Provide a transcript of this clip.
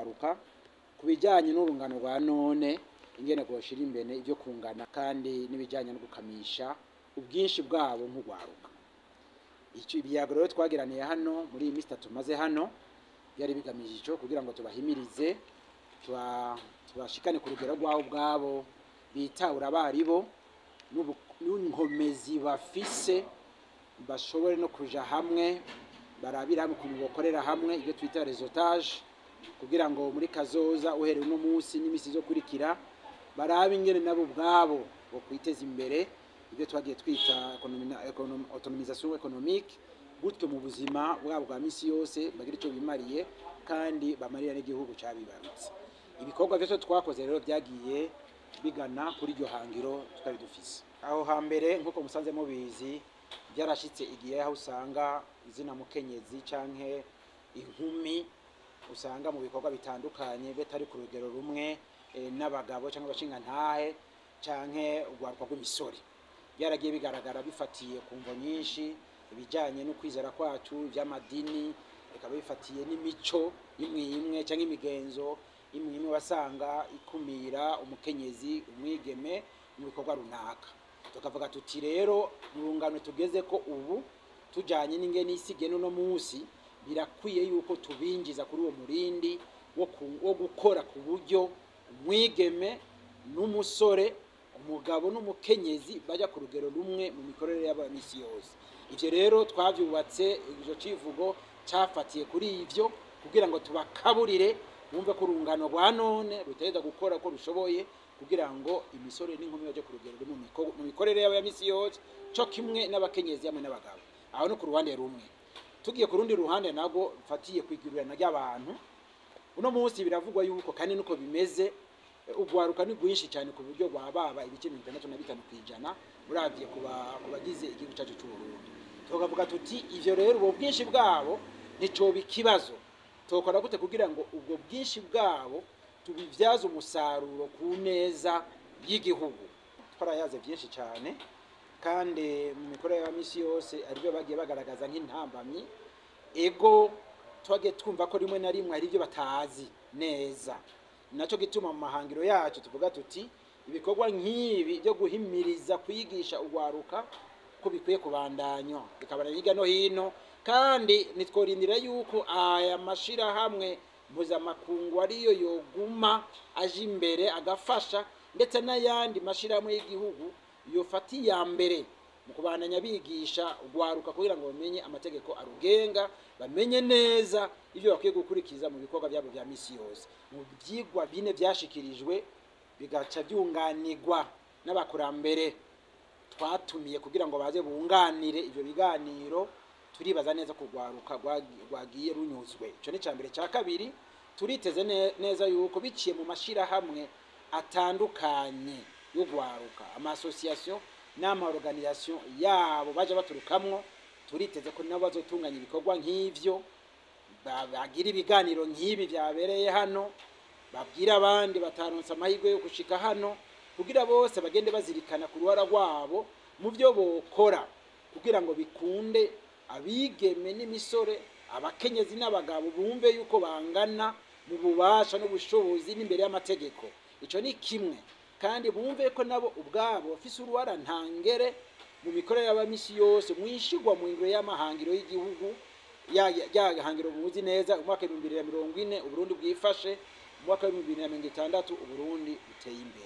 rwaruka kubijanye n'urungano rwa none ingene goshira imbere ibyo kungana kandi n'ibijanye no gukamisha ubwinshi bwabo nk'urwaruka. Icyo ibiyago rero twagiraniye hano muri iyi minsi tumaze hano byari bigamije ico kugira ngo tubahimirize tubashikane ku rugero rwabo bwabo bitahura abaribo n'inkomezi bafise bashobore no kuja hamwe barabira hamwe ukuntu bokorera hamwe ibyo twita réseautage kugira ngo muri kazoza uhereye no munsi n'imisi zo kurikira barabe ingene nabo bwabo bo kwiteza imbere ibyo twagiye twita autonomisation économique gutyo mu buzima bwabo bwa misi yose bagira icyo bimariye kandi bamarira n'igihugu cyabibarutse. Ibikorwa byose twakoze rero byagiye bigana kuri iryo hangiro twari dufise. Aho hambere nkuko musanze mubizi byarashitse igihe aho usanga izina mukenyezi canke inkumi usanga mu bikorwa bitandukanye betari ku rugero rumwe n'abagabo cyangwa abashinga ntahe canke urwaruka rw'imisore. Byaragiye bigaragara bifatiye ku mvo nyinshi ibijanye no kwizera kwacu by'amadini bikaba bifatiye n'imico imwe cyangwa imigenzo imwe wasanga ikumira umukenyezi umwigeme mu bikorwa runaka. Tukavuga tuti rero urungano tugeze ko ubu tujanye n'ingene isigeno no munsi birakwiye yuko tubinjiza kuri uwo murindi wo gukora ku buryo umwigeme n'umusore umugabo n'umukenyezi baja ku rugero rumwe mu mikorere y'abamisi yose. Ivyo rero twavyubatse ijo civugo cafatiye kuri ivyo kugira ngo tubakaburire bumve ko urungano rwa none ruteza gukora ko rushoboye kugira ngo imisore n'inkumi baje ku rugero rumwe mu mikorere y'abamisi yose cyo kimwe n'abakenyezi hamwe n'abagabo. Aho no ku ruhande rumwe tugiye ku rundi ruhande nago fatiye kwigirana ry'abantu uno munsi biravugwa yuko kandi nuko bimeze ugwaruka ni gwinshi cyane ku buryo bwababa ibice 65% uravye kubagize igihugu cyacu cy'u Burundi. Tukavuga tuti ivyo rero ubwo bwinshi bwabo nico bikibazo tokora gute kugira ngo ubwo bwinshi bwabo tubivyaza umusaruro ku neza y'igihugu. Twarayaze byinshi cyane kandi mu mikorere y'amisi yose aribyo bagiye bagaragaza nk'intambamyi ego twage twumva ko rimwe na rimwe ari byo batazi neza. Naco gituma mu mahangiro yacu tuvuga tuti ibikorwa nk'ibi byo guhimiriza kwigisha urwaruka ko bikwiye kubandanywa bikabana hirya no hino kandi nitworindira yuko aya mashira hamwe mpuzamakungu ariyo yoguma aje imbere agafasha ndetse n'ayandi mashira hamwe y'igihugu yofati ya mbere mu kubandanya bigisha urwaruka kugira ngo bamenye amategeko arugenga bamenye neza ibyo bakwiye gukurikiza mu bikorwa byabo bya misi yose. Mu byigwa bine byashikirijwe bigaca byunganirwa n'abakurambere twatumiye kugira ngo baze bunganire ibyo biganiro. Turibaza neza kurwaruka rwagiye runyuzwe. Ico ni cambere cya kabiri turiteze neza yuko biciye mu mashira hamwe atandukanye y'urwaruka ama association n'ama organisation yabo baje baturukamwo turiteze ko nabo bazotunganya ibikorwa nk'ivyo bagira ibiganiro nk'ibi byabereye hano babwira abandi bataronsa amahirwe yo gushika hano kugira bose bagende bazirikana ku ruhara rwabo mu byo bokora kugira ngo bikunde abigeme n'imisore abakenyezi n'abagabo bumve yuko bangana mu bubasha n'ubushobozi n'imbere y'amategeko. Ico ni kimwe kandi bumve ko nabo ubwabo bafise uruhara ntangere mu mikorere y'abamisi yose mwishigwa mu ngiro y'amahangiro y'igihugu ya hangiro muzi neza umwaka 2040 Uburundi bwifashe umwaka 2060 Uburundi buteye imbere.